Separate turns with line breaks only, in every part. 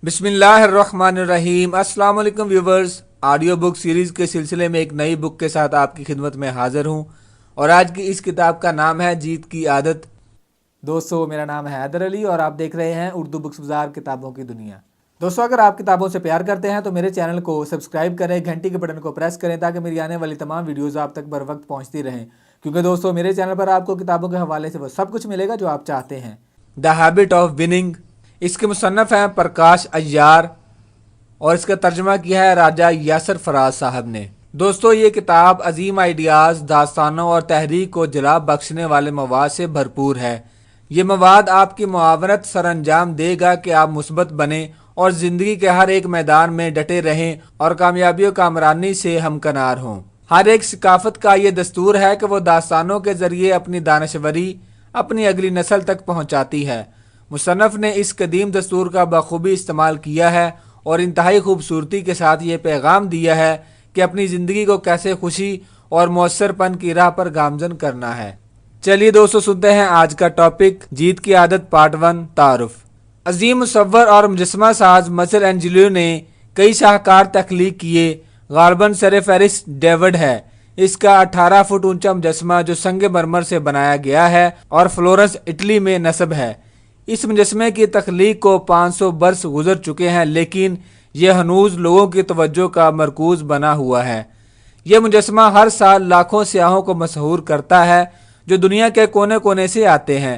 बिस्मिल्लाहिर्रहमानिर्रहीम। अस्सलाम वालेकुम व्यूवर्स, ऑडियो बुक सीरीज़ के सिलसिले में एक नई बुक के साथ आपकी खिदमत में हाज़िर हूँ और आज की इस किताब का नाम है जीत की आदत। दोस्तों, मेरा नाम है हैदर अली और आप देख रहे हैं उर्दू बुक्स बाज़ार किताबों की दुनिया। दोस्तों, अगर आप किताबों से प्यार करते हैं तो मेरे चैनल को सब्सक्राइब करें, घंटी के बटन को प्रेस करें ताकि मेरी आने वाली तमाम वीडियोज़ आप तक बर वक्त पहुँचती रहें, क्योंकि दोस्तों मेरे चैनल पर आपको किताबों के हवाले से वो सब कुछ मिलेगा जो आप चाहते हैं। द हैबिट ऑफ विनिंग, इसके मुसन्नफ़ हैं प्रकाश अय्यार और इसका तर्जुमा किया है राजा यासर फराज साहब ने। दोस्तों, ये किताब अजीम आइडियाज़, दास्तानों और तहरीक को जला बख्शने वाले मवाद से भरपूर है। ये मवाद आपकी मुआवनत सरअंजाम देगा कि आप मुस्बत बने और ज़िंदगी के हर एक मैदान में डटे रहें और कामयाबियों कामरानी से हमकनार हों। हर एक सकाफ़त का ये दस्तूर है कि वो दास्तानों के ज़रिए अपनी दानश्वरी अपनी अगली नस्ल तक पहुँचाती है। मुसन्नफ़ ने इस कदीम दस्तूर का बखूबी इस्तेमाल किया है और इंतहाई खूबसूरती के साथ ये पैगाम दिया है कि अपनी ज़िंदगी को कैसे खुशी और मौसरपन की राह पर गामजन करना है। चलिए दोस्तों, सुनते हैं आज का टॉपिक, जीत की आदत पार्ट 1, तारुफ। अजीम मुसव्वर और मुजस्समा साज माइकल एंजेलो ने कई शाहकार तख्लीक किए। गालिबन सर फहरिस्त डेविड है। इसका 18 फुट ऊंचा मुजस्समा जो संग मरमर से बनाया गया है और फ्लोरेंस इटली में नस्ब है। इस मुजस्समे की तख्लीक को 500 बरस गुजर चुके हैं, लेकिन यह हनूज लोगों की तवज्जो का मरकूज बना हुआ है। यह मुजस्समा हर साल लाखों सियाहों को मशहूर करता है जो दुनिया के कोने कोने से आते हैं।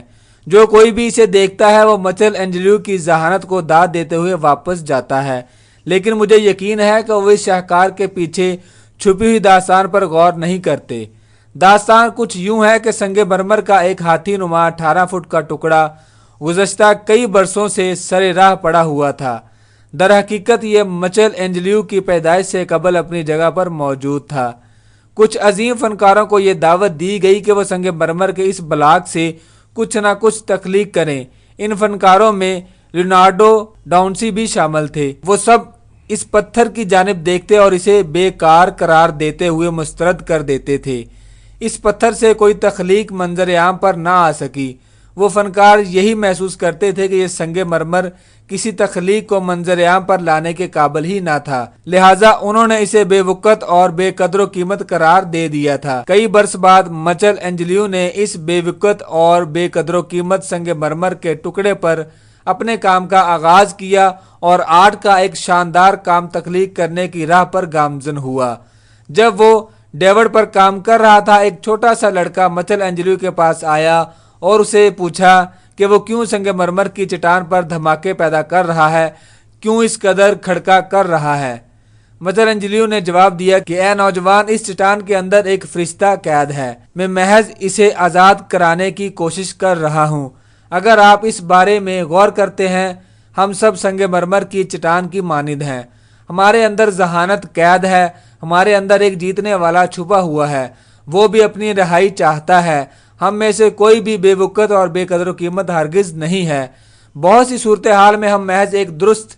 जो कोई भी इसे देखता है वो माइकल एंजेलो की जहानत को दाद देते हुए वापस जाता है, लेकिन मुझे यकीन है कि वो इस शाहकार के पीछे छुपी हुई दास्तान पर गौर नहीं करते। दास्तान कुछ यूं है कि संगे मरमर का एक हाथी नुमा 18 फुट का टुकड़ा गुज़श्ता कई बरसों से सरे राह पड़ा हुआ था। दर हकीकत ये माइकल एंजेलो की पैदाइश से कबल अपनी जगह पर मौजूद था। कुछ अजीम फनकारों को ये दावत दी गई कि वह संगे मरमर के इस ब्लॉक से कुछ ना कुछ तख्लीक करें। इन फनकारों में लियोनार्डो डाउंसी भी शामिल थे। वो सब इस पत्थर की जानिब देखते और इसे बेकार करार देते हुए मुस्तरद कर देते थे। इस पत्थर से कोई तख्लीक मंजर आम पर ना आ सकी। वो फनकार यही महसूस करते थे कि ये संगे मरमर किसी तख्लीक को मंजर आम पर लाने के काबिल ही ना था, लिहाजा उन्होंने इसे बेवकत और बेकदर कीमत करार दे दिया था। कई बरस बाद माइकल एंजेलो ने इस बेवकत और बेकदर कीमत संगे मरमर के टुकड़े पर अपने काम का आगाज किया और आर्ट का एक शानदार काम तख्लीक करने की राह पर गामजन हुआ। जब वो डेविड पर काम कर रहा था, एक छोटा सा लड़का माइकल एंजेलो के पास आया और उसे पूछा कि वो क्यों संगे मरमर की चट्टान पर धमाके पैदा कर रहा है, क्यों इस कदर खड़का कर रहा है। माइकल एंजेलो ने जवाब दिया कि ए नौजवान, इस चट्टान के अंदर एक फरिश्ता कैद है। मैं महज इसे आज़ाद कराने की कोशिश कर रहा हूँ। अगर आप इस बारे में गौर करते हैं, हम सब संगे मरमर की चट्टान की मानिंद हैं। हमारे अंदर जहानत कैद है, हमारे अंदर एक जीतने वाला छुपा हुआ है, वो भी अपनी रिहाई चाहता है। हम में से कोई भी बेवकत और बेकदर कीमत हरगिज नहीं है। बहुत सी सूरत हाल में हम महज एक दुरुस्त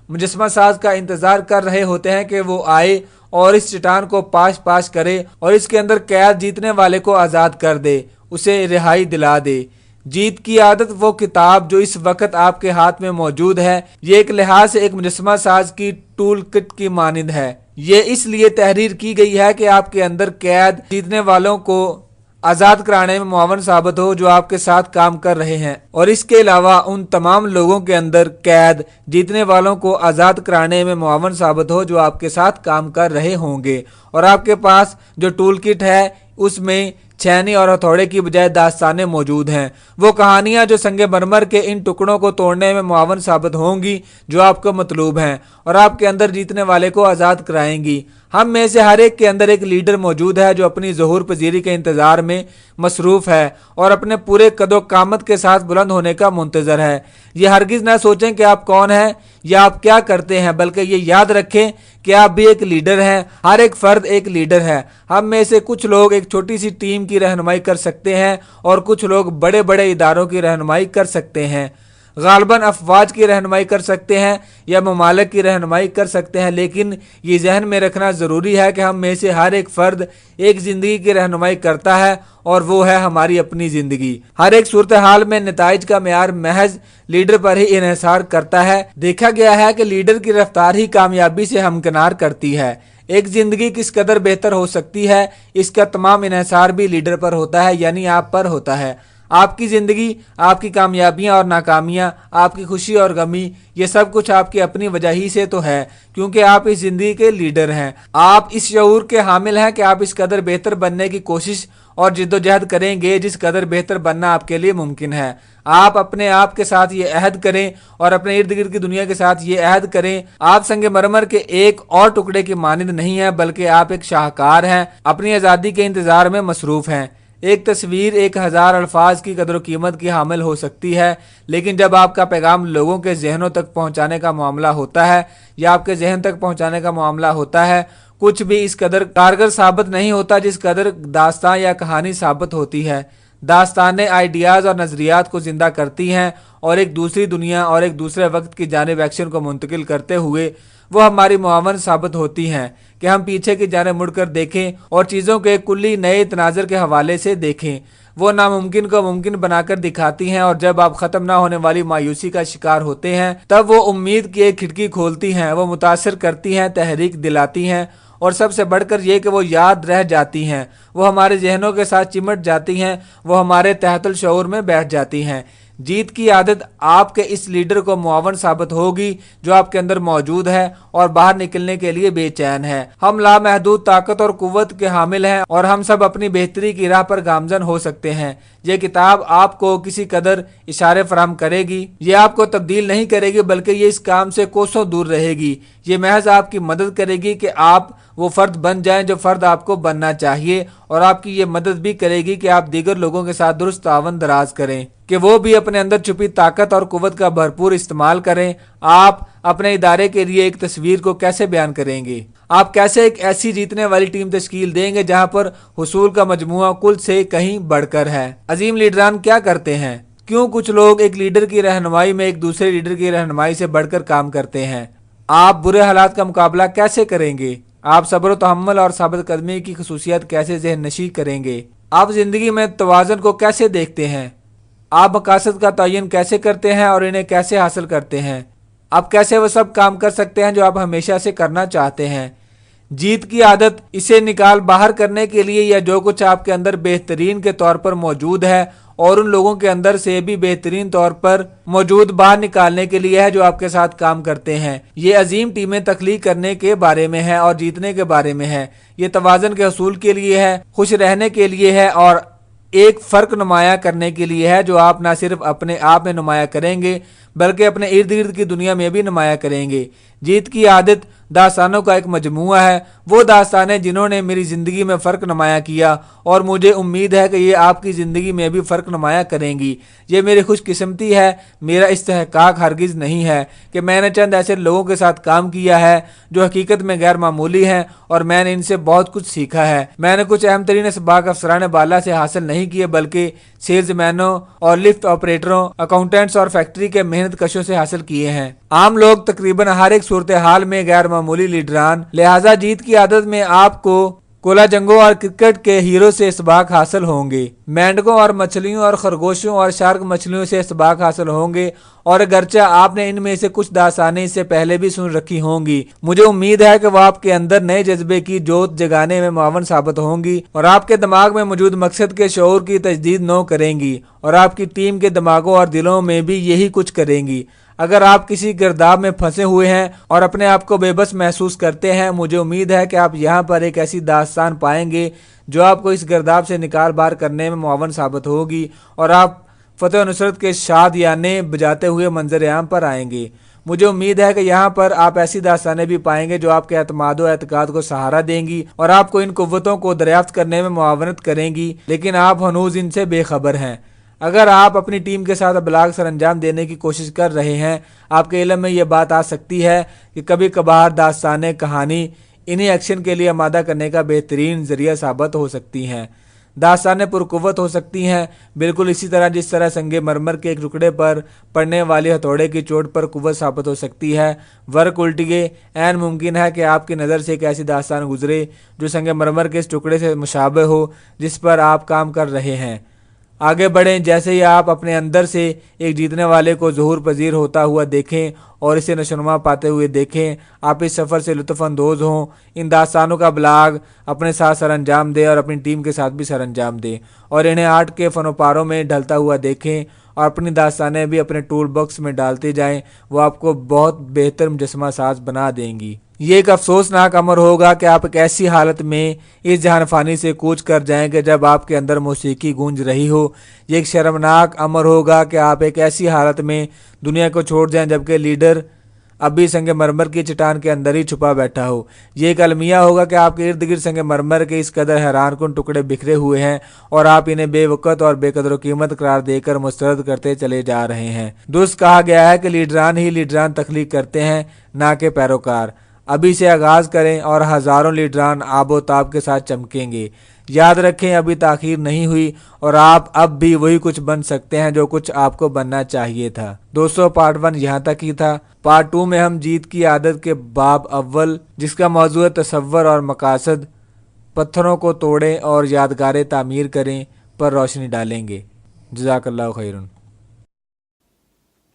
मुजस्समा साज का इंतज़ार कर रहे होते हैं कि वो आए और इस चट्टान को पाश पाश करे और इसके अंदर कैद जीतने वाले को आज़ाद कर दे, उसे रिहाई दिला दे। जीत की आदत वो किताब जो इस वक्त आपके हाथ में मौजूद है, ये एक लिहाज से एक मुजस्समा साज की टूल किट की मानिंद है। ये इसलिए तहरीर की गई है कि आपके अंदर कैद जीतने वालों को आज़ाद कराने में मुआवन साबित हो जो आपके साथ काम कर रहे हैं, और इसके अलावा उन तमाम लोगों के अंदर कैद जीतने वालों को आज़ाद कराने में मुआवन साबित हो जो आपके साथ काम कर रहे होंगे। और आपके पास जो टूल किट है उसमें छैनी और हथौड़े की बजाय दास्तानें मौजूद हैं। वो कहानियाँ जो संगे मरमर के इन टुकड़ों को तोड़ने में मुआवन साबित होंगी जो आपको मतलूब हैं और आपके अंदर जीतने वाले को आज़ाद कराएंगी। हम में से हर एक के अंदर एक लीडर मौजूद है जो अपनी ज़हूर पजीरी के इंतज़ार में मसरूफ़ है और अपने पूरे कदो कामत के साथ बुलंद होने का मुंतज़र है। ये हरगिज़ ना सोचें कि आप कौन हैं या आप क्या करते हैं, बल्कि ये याद रखें कि आप भी एक लीडर हैं। हर एक फ़र्द एक लीडर है। हम में से कुछ लोग एक छोटी सी टीम की रहनुमाई कर सकते हैं और कुछ लोग बड़े बड़े इदारों की रहनुमाई कर सकते हैं। गालबन अफवाज की रहनुमाई कर सकते हैं या ममालिक की रहनुमाई कर सकते हैं, लेकिन ये जहन में रखना ज़रूरी है कि हम में से हर एक फ़र्द एक ज़िंदगी की रहनुमाई करता है और वो है हमारी अपनी ज़िंदगी। हर एक सूरत हाल में नताइज का मेयार महज लीडर पर ही इन्हिसार करता है। देखा गया है कि लीडर की रफ्तार ही कामयाबी से हमकिनार करती है। एक ज़िंदगी किस कदर बेहतर हो सकती है, इसका तमाम इन्हिसार भी लीडर पर होता है, यानी आप पर होता है। आपकी ज़िंदगी, आपकी कामयाबियां और नाकामियां, आपकी खुशी और गमी, ये सब कुछ आपकी अपनी वजह ही से तो है, क्योंकि आप इस ज़िंदगी के लीडर हैं। आप इस शऊर के हामिल हैं कि आप इस कदर बेहतर बनने की कोशिश और जिद्दोजहद करेंगे जिस कदर बेहतर बनना आपके लिए मुमकिन है। आप अपने आप के साथ ये अहद करें और अपने इर्द गिर्द की दुनिया के साथ ये अहद करें, आप संगे मरमर के एक और टुकड़े की मानिंद नहीं है, बल्कि आप एक शाहकार हैं, अपनी आज़ादी के इंतज़ार में मसरूफ़ हैं। एक तस्वीर 1000 अल्फाज की कदर कीमत की हामिल हो सकती है, लेकिन जब आपका पैगाम लोगों के जहनों तक पहुंचाने का मामला होता है या आपके जहन तक पहुंचाने का मामला होता है, कुछ भी इस कदर कारगर साबित नहीं होता जिस कदर दास्तान या कहानी साबित होती है। दास्तानें आइडियाज़ और नज़रियात को ज़िंदा करती हैं और एक दूसरी दुनिया और एक दूसरे वक्त की जानिब एक्शन को मुंतकिल करते हुए वो हमारी मुआवन साबित होती हैं कि हम पीछे की जानिब मुड़कर देखें और चीज़ों के कुल्ली नए तनाज़र के हवाले से देखें। वो नामुमकिन को मुमकिन बनाकर दिखाती हैं और जब आप ख़त्म ना होने वाली मायूसी का शिकार होते हैं तब वो उम्मीद की एक खिड़की खोलती हैं। वो मुतासर करती हैं, तहरीक दिलाती हैं और सबसे बढ़कर ये कि वो याद रह जाती हैं, वो हमारे जहनों के साथ चिमट जाती हैं, वो हमारे तहतुल शऊर में बैठ जाती हैं। जीत की आदत आपके इस लीडर को मुआवन साबित होगी जो आपके अंदर मौजूद है और बाहर निकलने के लिए बेचैन है। हम लामहदूद ताकत और कुव्वत के हामिल हैं और हम सब अपनी बेहतरी की राह पर गामजन हो सकते हैं। ये किताब आपको किसी कदर इशारे फराहम करेगी, ये आपको तब्दील नहीं करेगी, बल्कि ये इस काम से कोसों दूर रहेगी। ये महज आपकी मदद करेगी कि आप वो फ़र्द बन जाएं जो फ़र्द आपको बनना चाहिए, और आपकी ये मदद भी करेगी कि आप दीगर लोगों के साथ दुरुस्त तावन दराज करें, कि वो भी अपने अंदर छुपी ताकत और कुव्वत का भरपूर इस्तेमाल करें। आप अपने इदारे के लिए एक तस्वीर को कैसे बयान करेंगे? आप कैसे एक ऐसी जीतने वाली टीम तश्कील देंगे जहां पर हुसूल का मजमुआ कुल से कहीं बढ़कर है? अजीम लीडरान क्या करते हैं? क्यों कुछ लोग एक लीडर की रहनुमाई में एक दूसरे लीडर की रहनुमाई से बढ़कर काम करते हैं? आप बुरे हालात का मुकाबला कैसे करेंगे? आप सब्र तहम्मुल और साबित कदमी की खसूसियत कैसे ज़हन नशी करेंगे? आप जिंदगी में तवाज़ुन को कैसे देखते हैं? आप मकासद का तयन कैसे करते हैं और इन्हें कैसे हासिल करते हैं? आप कैसे वो सब काम कर सकते हैं जो आप हमेशा से करना चाहते हैं? जीत की आदत, इसे निकाल बाहर करने के लिए या जो कुछ आपके अंदर बेहतरीन के तौर पर मौजूद है और उन लोगों के अंदर से भी बेहतरीन तौर पर मौजूद बाहर निकालने के लिए है जो आपके साथ काम करते हैं। ये अजीम टीमें तख्लीक करने के बारे में है और जीतने के बारे में है। ये तवाज़ुन के हसूल के लिए है, खुश रहने के लिए है और एक फ़र्क नुमाया करने के लिए है जो आप ना सिर्फ अपने आप में नुमाया करेंगे बल्कि अपने इर्द गिर्द की दुनिया में भी नुमाया करेंगे। जीत की आदत दास्तानों का एक मजमुआ है, वो दास्तानें जिन्होंने मेरी ज़िंदगी में फ़र्क नुमाया किया और मुझे उम्मीद है कि ये आपकी ज़िंदगी में भी फ़र्क नुमाया करेंगी। ये मेरी खुशकिस्मती है, मेरा इस्तेहकाक हरगिज़ नहीं है कि मैंने चंद ऐसे लोगों के साथ काम किया है जो हकीकत में गैर मामूली हैं और मैंने इनसे बहुत कुछ सीखा है। मैंने कुछ अहम तरीन इसबाक अफसरान बाला से हासिल नहीं किए बल्कि सेल्समैनों और लिफ्ट ऑपरेटरों, अकाउंटेंट्स और फैक्ट्री के मेहनत कशों से हासिल किए हैं। आम लोग तकरीबन हर एक सूरत हाल में गैर मामूली लीडरान, लिहाजा जीत की आदत में आपको कोला जंगों और क्रिकेट के हीरो से इसबाक हासिल होंगे। मेंढकों और मछलियों और खरगोशों और शार्क मछलियों से इसबाक हासिल होंगे और अगरचे आपने इनमें से कुछ दास्तानें इससे पहले भी सुन रखी होंगी, मुझे उम्मीद है कि वह आपके अंदर नए जज्बे की जोत जगाने में मुआवन साबित होंगी और आपके दिमाग में मौजूद मकसद के शऊर की तजदीद नौ करेंगी और आपकी टीम के दिमागों और दिलों में भी यही कुछ करेंगी। अगर आप किसी गिरदाव में फंसे हुए हैं और अपने आप को बेबस महसूस करते हैं, मुझे उम्मीद है कि आप यहाँ पर एक ऐसी दास्तान पाएंगे जो आपको इस गिरदाव से निकाल बाहर करने में मुआवन साबित होगी और आप फतेह नुसरत के शादियाने बजाते हुए मंजर आम पर आएंगे। मुझे उम्मीद है कि यहाँ पर आप ऐसी दास्तानें भी पाएंगे जो आपके एतमाद और एतकाद को सहारा देंगी और आपको इन कुव्वतों को दरियाफ्त करने में मुआवनत करेंगी, लेकिन आप हनूज इनसे बेखबर हैं। अगर आप अपनी टीम के साथ अबलाग सर अंजाम देने की कोशिश कर रहे हैं, आपके इल्म में यह बात आ सकती है कि कभी कभार दास्तानें कहानी इन्हीं एक्शन के लिए आमादा करने का बेहतरीन जरिया साबित हो सकती हैं। दास्तानें पुरकुव्वत हो सकती हैं, बिल्कुल इसी तरह जिस तरह संगे मरमर के एक टुकड़े पर पड़ने वाली हथौड़े की चोट पर कुव्वत साबित हो सकती है। वर्क उल्टिए ऐन मुमकिन है कि आपकी नज़र से एक ऐसी दास्तान गुजरे जो संगे मरमर के इस टुकड़े से मुशाबह हो जिस पर आप काम कर रहे हैं। आगे बढ़ें। जैसे ही आप अपने अंदर से एक जीतने वाले को ज़हूर पजीर होता हुआ देखें और इसे नशोनुमा पाते हुए देखें, आप इस सफ़र से लुत्फ़ अंदोज़ हों। इन दास्तानों का ब्लाग अपने साथ सर अंजाम दें और अपनी टीम के साथ भी सर अंजाम दें और इन्हें आर्ट के फनोपारों में ढलता हुआ देखें और अपनी दास्तानें भी अपने टूल बॉक्स में डालते जाएं। वो आपको बहुत बेहतर मुजस्समा साज बना देंगी। ये एक अफसोसनाक अमर होगा कि आप एक ऐसी हालत में इस जहान फ़ानी से कूच कर जाएंगे जब आपके अंदर मौसीकी गूंज रही हो। ये एक शर्मनाक अमर होगा कि आप एक ऐसी हालत में दुनिया को छोड़ जाएं जबकि लीडर अभी संगे मरमर की चट्टान के अंदर ही छुपा बैठा हो। ये एक अलमिया होगा कि आपके इर्द गिर्द संगे मरमर के इस कदर हैरानकुन टुकड़े बिखरे हुए हैं और आप इन्हें बेवकत और बेकदर कीमत करार देकर मुस्तरद करते चले जा रहे हैं। दुरुस्त कहा गया है कि लीडरान ही लीडरान तख्लीक करते हैं, ना कि पैरोकार। अभी से आगाज़ करें और हज़ारों लीडरान आबोताब के साथ चमकेंगे। याद रखें, अभी ताख़ीर नहीं हुई और आप अब भी वही कुछ बन सकते हैं जो कुछ आपको बनना चाहिए था। दोस्तों, पार्ट 1 यहाँ तक ही था। पार्ट 2 में हम जीत की आदत के बाब अव्वल, जिसका मौजूद है तसव्वुर और मकासद, पत्थरों को तोड़ें और यादगारें तामीर करें, पर रोशनी डालेंगे। जज़ाकल्लाहु खैरन।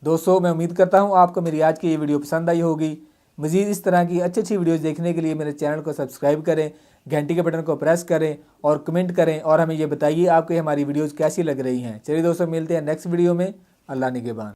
दोस्तों, मैं उम्मीद करता हूँ आपको मेरी आज की ये वीडियो पसंद आई होगी। मज़ीद इस तरह की अच्छी वीडियोज़ देखने के लिए मेरे चैनल को सब्सक्राइब करें, घंटी के बटन को प्रेस करें और कमेंट करें और हमें ये बताइए आपको हमारी वीडियोज़ कैसी लग रही हैं। चलिए दोस्तों, मिलते हैं नेक्स्ट वीडियो में। अल्लाह निगहबान।